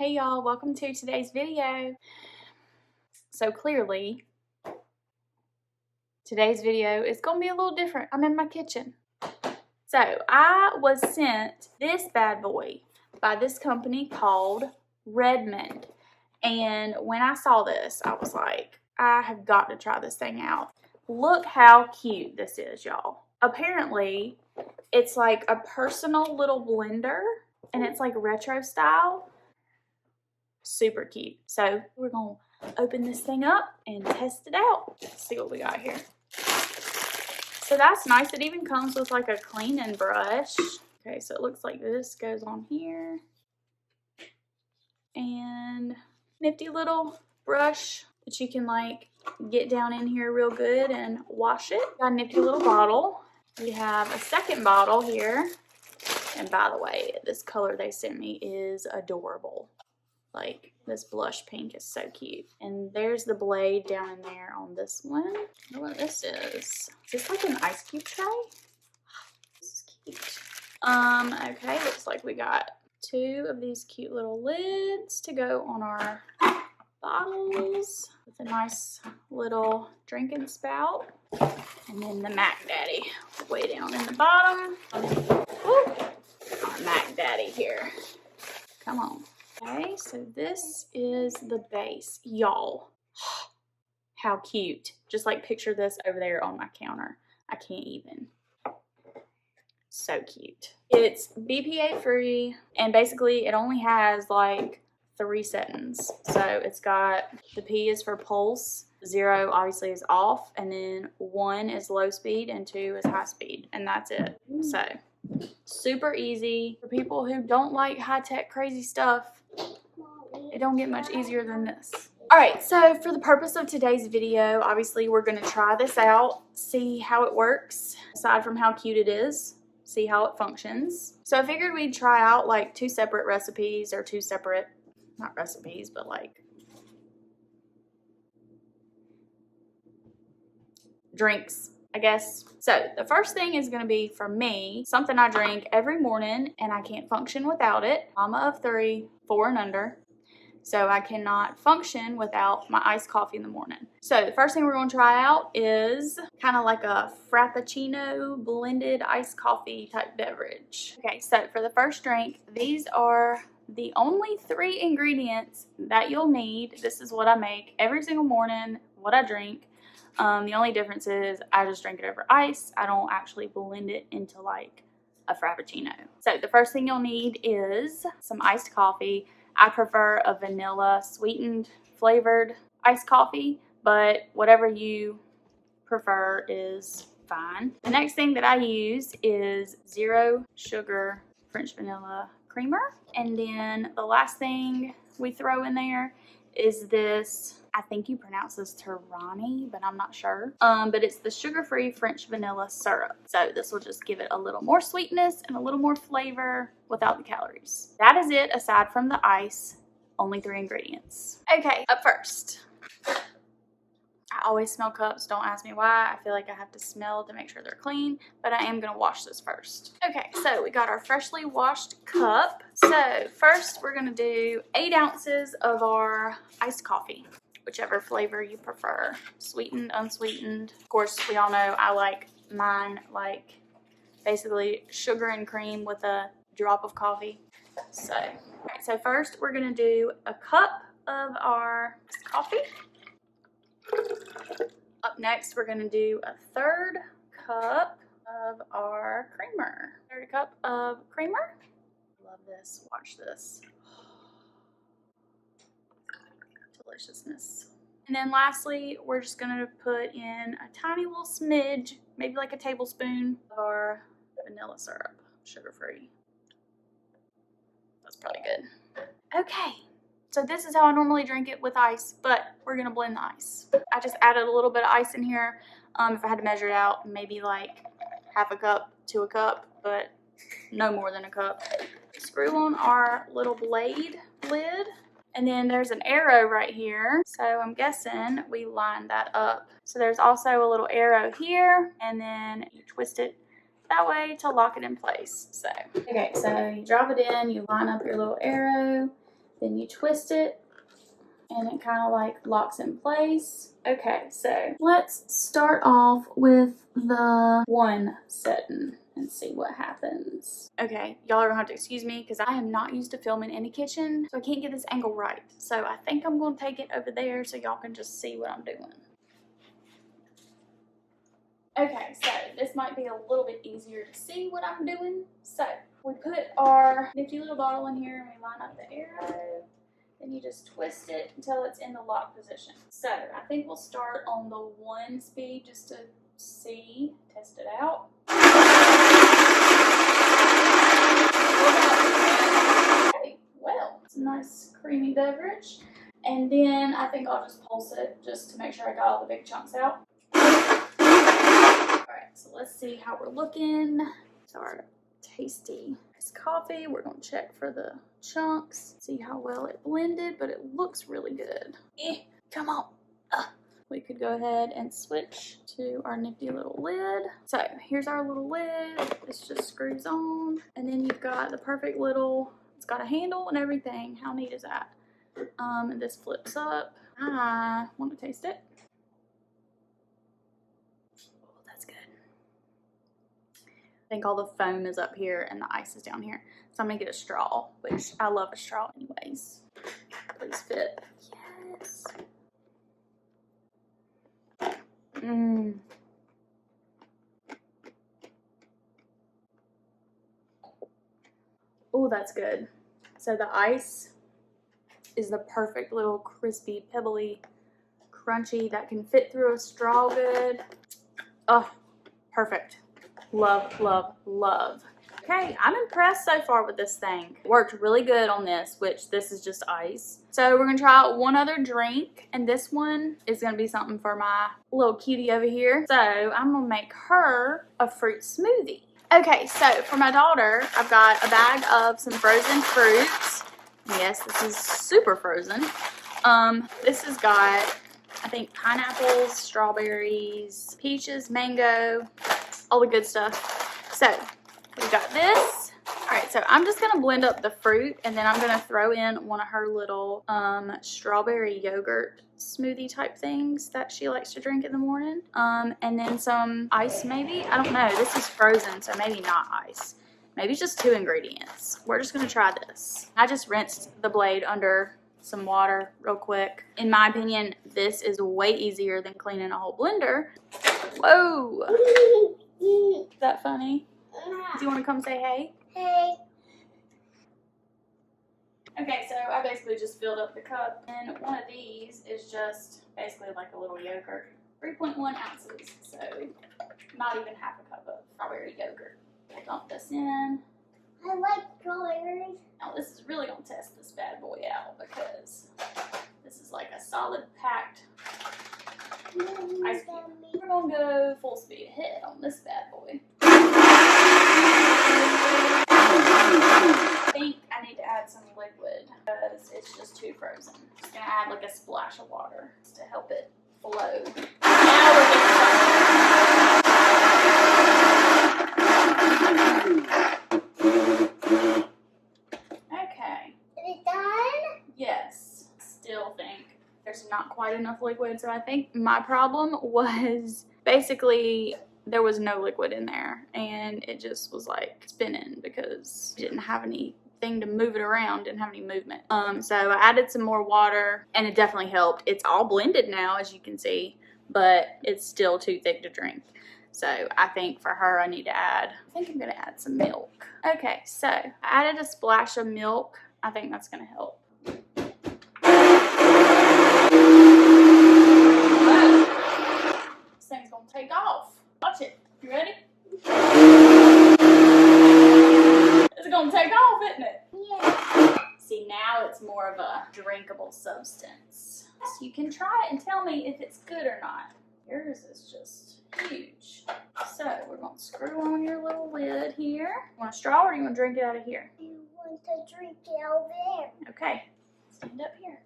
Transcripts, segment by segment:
Hey y'all, welcome to today's video. So clearly, today's video is going to be a little different. I'm in my kitchen. So I was sent this bad boy by this company called Redmond. And when I saw this, I was like, I have got to try this thing out. Look how cute this is, y'all. Apparently, it's like a personal little blender and it's like retro style. Super cute. So we're gonna open this thing up and test it out. Let's see what we got here. So that's nice. It even comes with like a cleaning brush. Okay, so it looks like this goes on here. And nifty little brush that you can like get down in here real good and wash it. Got a nifty little bottle. We have a second bottle here. And by the way, this color they sent me is adorable. Like, this blush pink is so cute. And there's the blade down in there on this one. I don't know what this is. Is this like an ice cube tray? This is cute. Okay, looks like we got two of these cute little lids to go on our bottles with a nice little drinking spout. And then the Mac Daddy way down in the bottom. Woo! Our Mac Daddy here. Come on. Okay, so this is the base. Y'all, how cute. Just like picture this over there on my counter. I can't even. So cute. It's BPA free, and basically it only has like 3 settings. So it's got, the P is for pulse, 0 obviously is off, and then 1 is low speed and 2 is high speed, and that's it. So super easy for people who don't like high-tech crazy stuff. It don't get much easier than this. Alright, so for the purpose of today's video, obviously we're going to try this out, see how it works, aside from how cute it is, see how it functions. So I figured we'd try out like 2 separate recipes, or 2 separate, not recipes, but like drinks, I guess. So the first thing is going to be, for me, something I drink every morning and I can't function without it. Mama of 3, 4 and under. So I cannot function without my iced coffee in the morning. So the first thing we're going to try out is kind of like a frappuccino blended iced coffee type beverage. Okay, so for the first drink, these are the only 3 ingredients that you'll need. This is what I make every single morning, what I drink. The only difference is I just drink it over ice. I don't actually blend it into like a frappuccino. So the first thing you'll need is some iced coffee. I prefer a vanilla sweetened flavored iced coffee, but whatever you prefer is fine. The next thing that I use is 0 sugar French vanilla creamer. And then the last thing we throw in there is this, I think you pronounce this Tirani, but I'm not sure. But it's the sugar-free French vanilla syrup. So this will just give it a little more sweetness and a little more flavor without the calories. That is it, aside from the ice. Only 3 ingredients. Okay, up first. I always smell cups. Don't ask me why. I feel like I have to smell to make sure they're clean, but I am going to wash this first. Okay, so we got our freshly washed cup. So first we're going to do 8 ounces of our iced coffee, whichever flavor you prefer. Sweetened, unsweetened. Of course, we all know I like mine like basically sugar and cream with a drop of coffee. So, all right, so first we're going to do a cup of our coffee. Up next, we're going to do a 3rd cup of our creamer. 3rd cup of creamer. Love this. Watch this. Deliciousness. And then lastly, we're just going to put in a tiny little smidge, maybe like a tablespoon of our vanilla syrup, sugar-free. That's probably good. Okay. So this is how I normally drink it with ice, but we're going to blend the ice. I just added a little bit of ice in here. If I had to measure it out, maybe like half a cup to a cup, but no more than a cup. Screw on our little blade lid, and then there's an arrow right here. So I'm guessing we line that up. So there's also a little arrow here, and then you twist it that way to lock it in place. So, okay, so you drop it in, you line up your little arrow, Then you twist it, and it kind of like locks in place. Okay, so let's start off with the one setting and see what happens. Okay, y'all are gonna have to excuse me because I am not used to filming in the kitchen, so I can't get this angle right. So I think I'm gonna take it over there so y'all can just see what I'm doing. Okay, so this might be a little bit easier to see what I'm doing. So we put our nifty little bottle in here and we line up the arrow. Then you just twist it until it's in the lock position. So I think we'll start on the 1 speed just to see, test it out. Okay, well, it's a nice creamy beverage. And then I think I'll just pulse it just to make sure I got all the big chunks out. Alright, so let's see how we're looking. So our tasty coffee, we're going to check for the chunks, see how well it blended, but it looks really good. Come on. We could go ahead and switch to our nifty little lid. So here's our little lid. This just screws on, and then you've got the perfect little, it's got a handle and everything. How neat is that? And this flips up. I want to taste it. Oh, that's good. I think all the foam is up here and the ice is down here. So I'm gonna get a straw, which I love a straw anyways. Please fit. Yes. Oh, that's good. So the ice is the perfect little crispy, pebbly, crunchy that can fit through a straw good. Oh, perfect. Love, love, love. Okay, I'm impressed so far with this thing. It worked really good on this, which this is just ice. So we're gonna try out one other drink, and this one is gonna be something for my little cutie over here. So I'm gonna make her a fruit smoothie. Okay, so for my daughter, I've got a bag of some frozen fruits. Yes, this is super frozen. This has got, I think, pineapples, strawberries, peaches, mango, all the good stuff. So we got this. All right, so I'm just gonna blend up the fruit, and then I'm gonna throw in one of her little strawberry yogurt smoothie type things that she likes to drink in the morning. And then some ice maybe. I don't know. This is frozen, so maybe not ice. Maybe just 2 ingredients. We're just gonna try this. I just rinsed the blade under some water real quick. In my opinion, this is way easier than cleaning a whole blender. Whoa! Is that funny? Do you want to come say hey? Hey. Okay, so I basically just filled up the cup, and one of these is just basically like a little yogurt. 3.1 ounces, so not even half a cup of strawberry yogurt. We'll dump this in. I like strawberries. Now this is really going to test this bad boy out because this is like a solid packed ice cream. We're going to go full speed ahead on this bad boy. I think I need to add some liquid because it's just too frozen. I'm just going to add like a splash of water to help it flow. Now we're okay. Is it done? Yes. Still think there's not quite enough liquid, so I think my problem was basically there was no liquid in there, and it just was like spinning because it didn't have anything to move it around, didn't have any movement. So I added some more water, and it definitely helped. It's all blended now, as you can see, but it's still too thick to drink. So I think for her, I need to add, I think I'm gonna add some milk. Okay, so I added a splash of milk. I think that's gonna help. Whoa. This thing's gonna take off. Watch it. You ready? It's gonna take off, isn't it? Yeah. See, now it's more of a drinkable substance. So you can try it and tell me if it's good or not. Yours is just huge. So we're gonna screw on your little lid here. You want a straw or do you want to drink it out of here? I want to drink it over there. Okay. Stand up here.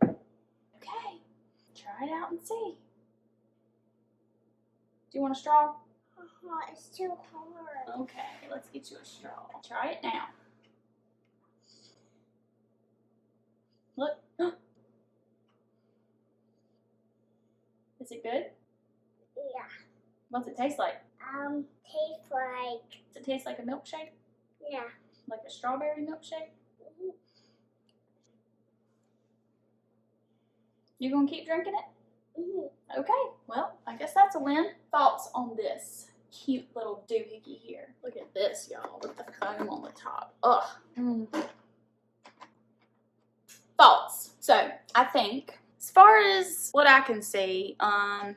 Okay. Try it out and see. Do you want a straw? It's too hard. Okay, let's get you a straw. Try it now. Look. Is it good? Yeah. What's it taste like? Tastes like. Does it taste like a milkshake? Yeah. Like a strawberry milkshake? You gonna keep drinking it? Okay, well, I guess that's a win. Thoughts on this cute little doohickey here? Look at this, y'all, with the foam on the top. Ugh. Thoughts. So, I think, as far as what I can see,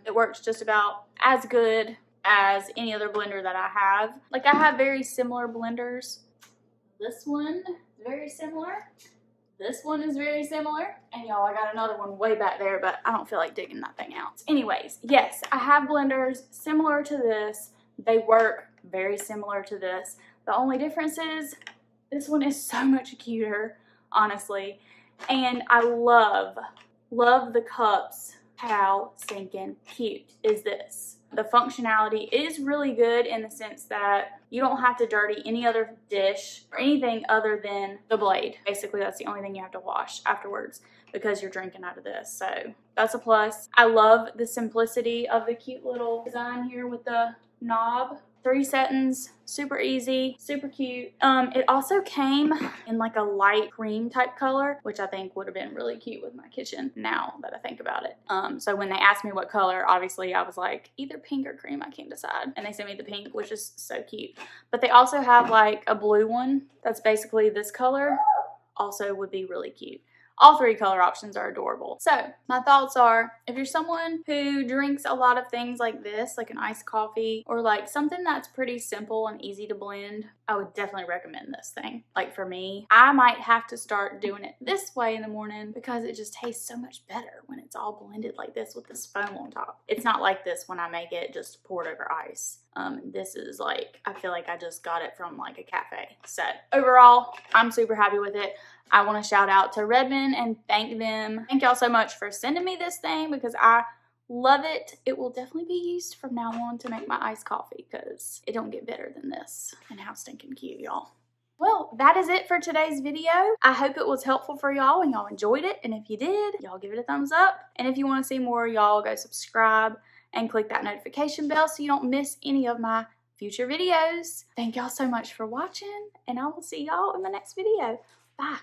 it works just about as good as any other blender that I have. Like, I have very similar blenders. This one is very similar. This one is very similar. And y'all, I got another one way back there, but I don't feel like digging that thing out. Anyways, yes, I have blenders similar to this. They work very similar to this. The only difference is this one is so much cuter, honestly. And I love the cups. How stinking cute is this? The functionality is really good in the sense that you don't have to dirty any other dish or anything other than the blade. Basically, that's the only thing you have to wash afterwards because you're drinking out of this. So that's a plus. I love the simplicity of the cute little design here with the knob. 3 settings, super easy, super cute. It also came in like a light cream type color, which I think would have been really cute with my kitchen now that I think about it. So when they asked me what color, obviously I was like, either pink or cream, I can't decide. And they sent me the pink, which is so cute. But they also have like a blue one that's basically this color, also would be really cute. All 3 color options are adorable. So my thoughts are, if you're someone who drinks a lot of things like this, like an iced coffee, or like something that's pretty simple and easy to blend, I would definitely recommend this thing. Like for me, I might have to start doing it this way in the morning because it just tastes so much better when it's all blended like this with this foam on top. It's not like this when I make it just poured over ice. This is like, I feel like I just got it from like a cafe. So overall, I'm super happy with it. I want to shout out to Redmond and thank them. Thank y'all so much for sending me this thing because I love it. It will definitely be used from now on to make my iced coffee because it don't get better than this. And how stinking cute, y'all. Well, that is it for today's video. I hope it was helpful for y'all and y'all enjoyed it. And if you did, y'all give it a thumbs up. And if you want to see more, y'all go subscribe and click that notification bell so you don't miss any of my future videos. Thank y'all so much for watching, and I will see y'all in the next video. Bye.